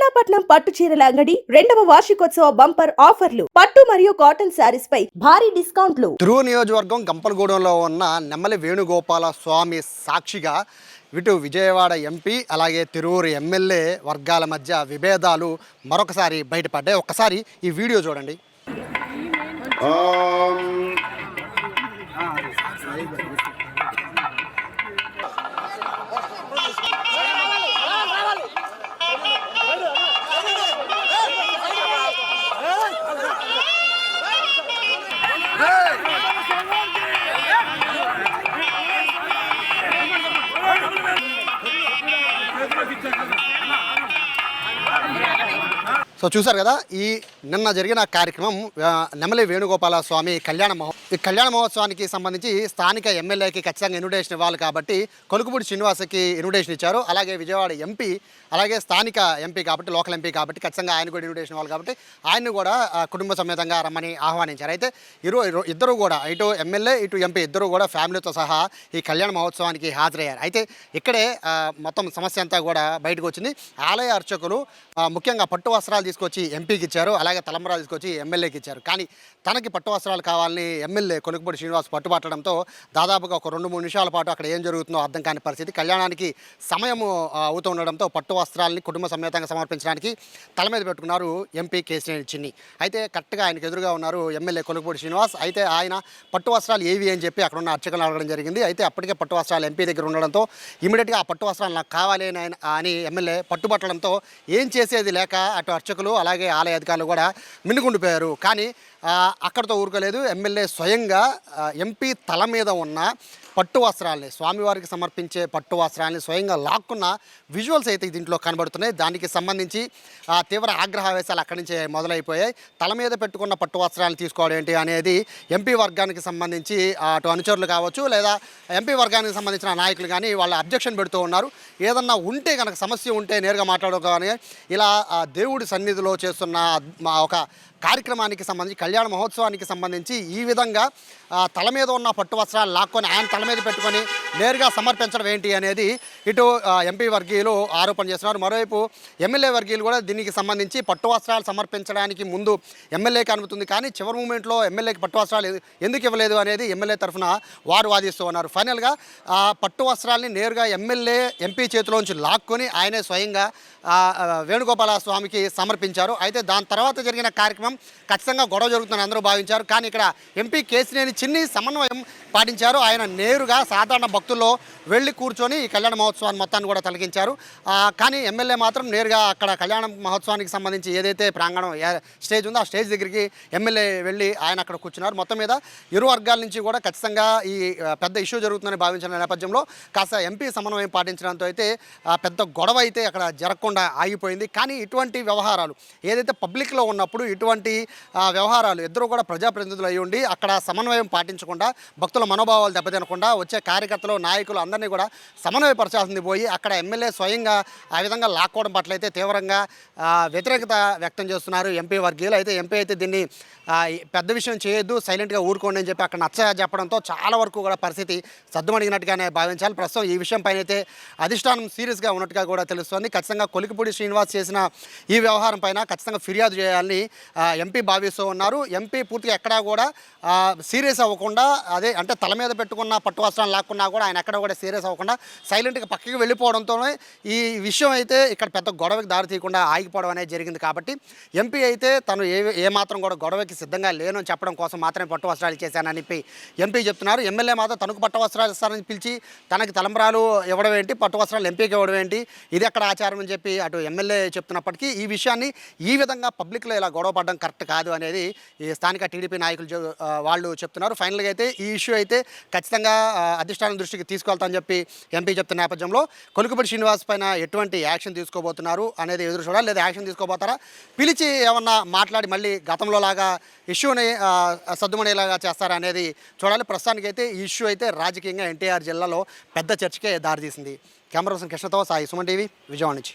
చెన్నాపట్నం పట్టు చీరల అంగడి 2వ వార్షికోత్సవ బంపర్ ఆఫర్లు. పట్టు మరియు కాటన్ శారీస్ పై భారీ డిస్కౌంట్లు. తిరువు నియోజకవర్గం గంపలగూడెంలో ఉన్న నెమ్మలి వేణుగోపాల స్వామి సాక్షిగా ఇటు విజయవాడ ఎంపీ అలాగే తిరువురు ఎమ్మెల్యే వర్గాల మధ్య విభేదాలు మరొకసారి బయటపడ్డాయి. ఒక్కసారి ఈ వీడియో చూడండి. సో చూసారు కదా, ఈ నిన్న జరిగిన కార్యక్రమం నెమలి వేణుగోపాల స్వామి ఈ కళ్యాణ మహోత్సవానికి సంబంధించి స్థానిక ఎమ్మెల్యేకి ఖచ్చితంగా ఇన్విటేషన్ ఇవ్వాలి కాబట్టి కొలుకుపూడి శ్రీనివాసకి ఇన్విటేషన్ ఇచ్చారు. అలాగే విజయవాడ ఎంపీ, అలాగే స్థానిక ఎంపీ కాబట్టి, లోకల్ ఎంపీ కాబట్టి ఖచ్చితంగా ఆయన కూడా ఇన్విటేషన్ ఇవ్వాలి కాబట్టి ఆయన్ని కూడా కుటుంబ సమేతంగా రమ్మని ఆహ్వానించారు. అయితే ఇద్దరు కూడా, ఇటు ఎమ్మెల్యే ఇటు ఎంపీ ఇద్దరు కూడా ఫ్యామిలీతో సహా ఈ కళ్యాణ మహోత్సవానికి హాజరయ్యారు. అయితే ఇక్కడే మొత్తం సమస్య అంతా కూడా బయటకు వచ్చింది. ఆలయ అర్చకులు ముఖ్యంగా పట్టు వస్త్రాలు తీసుకొచ్చి ఎంపీకి ఇచ్చారు, అలాగే తలంబరాలు తీసుకొచ్చి ఎమ్మెల్యేకి ఇచ్చారు. కానీ తనకి పట్టు వస్త్రాలు కావాలని ఎమ్మెల్యే కొలుకుపూడి శ్రీనివాస్ పట్టుపట్టడంతో దాదాపుగా ఒక 2-3 నిమిషాల పాటు అక్కడ ఏం జరుగుతుందో అర్థం కాని పరిస్థితి. కళ్యాణానికి సమయం అవుతూ ఉండడంతో పట్టు వస్త్రాలని కుటుంబ సమేతంగా సమర్పించడానికి తల మీద పెట్టుకున్నారు ఎంపీ కేసీఆర్ చిన్ని. అయితే కరెక్ట్గా ఆయనకు ఎదురుగా ఉన్నారు ఎమ్మెల్యే కొలుకుపూడి శ్రీనివాస్. అయితే ఆయన పట్టు వస్త్రాలు ఏవి అని చెప్పి అక్కడ ఉన్న అర్చకులు అడగడం జరిగింది. అయితే అప్పటికే పట్టు వస్త్రాలు ఎంపీ దగ్గర ఉండడంతో ఇమీడియట్గా ఆ పట్టు వస్త్రాలు నాకు కావాలి అని ఎమ్మెల్యే పట్టుబట్టడంతో ఏం చేసేది లేక అటు అర్చకులు అలాగే ఆలయ అధికారులు కూడా మిన్నుకుండిపోయారు. కానీ అక్కడితో ఊరుకోలేదు. ఎమ్మెల్యే స్వయంగా ఎంపీ తల మీద ఉన్న పట్టు వస్త్రాలని, స్వామివారికి సమర్పించే పట్టు వస్త్రాలని స్వయంగా లాక్కున్న విజువల్స్ అయితే దీంట్లో కనబడుతున్నాయి. దానికి సంబంధించి తీవ్ర ఆగ్రహావేశాలు అక్కడి నుంచే మొదలైపోయాయి. తల మీద పెట్టుకున్న పట్టు వస్త్రాలను తీసుకోవడం ఏంటి అనేది ఎంపీ వర్గానికి సంబంధించి అటు అనుచరులు కావచ్చు లేదా ఎంపీ వర్గానికి సంబంధించిన నాయకులు కానీ వాళ్ళు అబ్జెక్షన్ పెడుతూ ఉన్నారు. ఏదన్నా ఉంటే కనుక సమస్య ఉంటే నేరుగా మాట్లాడుకోవాలి. ఇలా దేవుడి సన్నిధిలో చేస్తున్న ఒక కార్యక్రమానికి సంబంధించి కళ్యాణ మహోత్సవానికి సంబంధించి ఈ విధంగా తల మీద ఉన్న పట్టు వస్త్రాలు లాక్కొని ఆయన తల మీద పెట్టుకొని నేరుగా సమర్పించడం ఏంటి అనేది ఇటు ఎంపీ వర్గీయులు ఆరోపణ చేస్తున్నారు. మరోవైపు ఎమ్మెల్యే వర్గీయులు కూడా దీనికి సంబంధించి పట్టు వస్త్రాలు సమర్పించడానికి ముందు ఎమ్మెల్యేకి అనుమతుంది, కానీ చివరి మూమెంట్లో ఎమ్మెల్యేకి పట్టు వస్త్రాలు ఎందుకు ఇవ్వలేదు అనేది ఎమ్మెల్యే తరఫున వారు వాదిస్తూ ఉన్నారు. ఫైనల్గా పట్టు వస్త్రాలని నేరుగా ఎమ్మెల్యే ఎంపీ చేతిలోంచి లాక్కొని ఆయనే స్వయంగా వేణుగోపాల స్వామికి సమర్పించారు. అయితే దాని తర్వాత జరిగిన కార్యక్రమం ఖచ్చితంగా గొడవ జరుగుతుందని అందరూ భావించారు. కానీ ఇక్కడ ఎంపీ కేసినేని చిన్ని సమన్వయం పాటించారు. ఆయన నేరుగా సాధారణ భక్తుల్లో వెళ్ళి కూర్చొని ఈ కళ్యాణ మహోత్సవాన్ని మొత్తాన్ని కూడా తొలగించారు. కానీ ఎమ్మెల్యే మాత్రం నేరుగా అక్కడ కళ్యాణ మహోత్సవానికి సంబంధించి ఏదైతే ప్రాంగణం స్టేజ్ ఉందో ఆ స్టేజ్ దగ్గరికి ఎమ్మెల్యే వెళ్ళి ఆయన అక్కడ కూర్చున్నారు. మొత్తం మీద ఇరు వర్గాల నుంచి కూడా ఖచ్చితంగా ఈ పెద్ద ఇష్యూ జరుగుతుందని భావించిన నేపథ్యంలో కాస్త ఎంపీ సమన్వయం పాటించడంతో అయితే పెద్ద గొడవ అయితే అక్కడ జరగకుండా ఆగిపోయింది. కానీ ఇటువంటి వ్యవహారాలు ఏదైతే పబ్లిక్లో ఉన్నప్పుడు ఇటువంటి వ్యవహారాలు ఇద్దరు కూడా ప్రజాప్రతినిధులు అయి ఉండి అక్కడ సమన్వయం పాటించకుండా భక్తుల మనోభావాలు దెబ్బతినకుండా వచ్చే కార్యకర్తలు నాయకులు అందరినీ కూడా సమన్వయపరచాల్సింది పోయి అక్కడ ఎమ్మెల్యే స్వయంగా ఆ విధంగా లాక్కోవడం పట్ల అయితే తీవ్రంగా వ్యతిరేకత వ్యక్తం చేస్తున్నారు ఎంపీ వర్గీయులు. అయితే ఎంపీ అయితే దీన్ని పెద్ద విషయం చేయొద్దు, సైలెంట్గా ఊరుకోండి అని చెప్పి అక్కడ నచ్చ చెప్పడంతో చాలా వరకు కూడా పరిస్థితి సద్దుమణిగినట్టుగానే భావించాలి. ప్రస్తుతం ఈ విషయం పైన అయితే అధిష్టానం సీరియస్గా ఉన్నట్టుగా కూడా తెలుస్తోంది. ఖచ్చితంగా కొలికిపూడి శ్రీనివాస్ చేసిన ఈ వ్యవహారం పైన ఖచ్చితంగా ఫిర్యాదు చేయాలని ఎంపీ భావిస్తూ ఉన్నారు. ఎంపీ పూర్తిగా ఎక్కడా కూడా సీరియస్ అవ్వకుండా అదే అంటే తల మీద పెట్టుకున్న పట్టు వస్త్రాలు లాక్కున్నా కూడా ఆయన ఎక్కడ కూడా సీరియస్ అవ్వకుండా సైలెంట్గా పక్కకి వెళ్ళిపోవడంతోనే ఈ విషయం అయితే ఇక్కడ పెద్ద గొడవకి దారి తీయకుండా ఆగిపోవడం అనేది జరిగింది. కాబట్టి ఎంపీ అయితే తను ఏమాత్రం కూడా గొడవకి సిద్ధంగా లేను అని చెప్పడం కోసం మాత్రమే పట్టు వస్త్రాలు చేశానని చెప్పి ఎంపీ చెప్తున్నారు. ఎమ్మెల్యే మాత్రం తనకు పట్టు వస్త్రాలు ఇస్తారని పిలిచి తనకి తలంబరాలు ఇవ్వడం ఏంటి, పట్టు వస్త్రాలు ఎంపీకి ఇవ్వడం ఏంటి, ఇది ఎక్కడ ఆచారం అని చెప్పి అటు ఎమ్మెల్యే చెప్తున్నప్పటికీ ఈ విషయాన్ని ఈ విధంగా పబ్లిక్లో ఇలా గొడవ పడడం కరెక్ట్ కాదు అనేది ఈ స్థానిక టీడీపీ నాయకులు వాళ్ళు చెప్తున్నారు. ఫైనల్గా అయితే ఈ ఇష్యూ అయితే ఖచ్చితంగా అధిష్టానం దృష్టికి తీసుకెళ్తామని చెప్పి ఎంపీ చెప్తున్న నేపథ్యంలో కొలుకుపూడి శ్రీనివాస్ పైన ఎటువంటి యాక్షన్ తీసుకోబోతున్నారు అనేది ఎదురు చూడాలి. లేదా యాక్షన్ తీసుకోబోతారా, పిలిచి ఏమన్నా మాట్లాడి మళ్ళీ గతంలో లాగా ఇష్యూని సద్దుమణేలాగా చేస్తారా అనేది చూడాలి. ప్రస్తుతానికైతే ఈ ఇష్యూ అయితే రాజకీయంగా ఎన్టీఆర్ జిల్లాలో పెద్ద చర్చకే దారితీసింది. కెమెరా పర్సన్ కృష్ణతో సాయి, సుమన్ టీవీ, విజయవాడ నుంచి.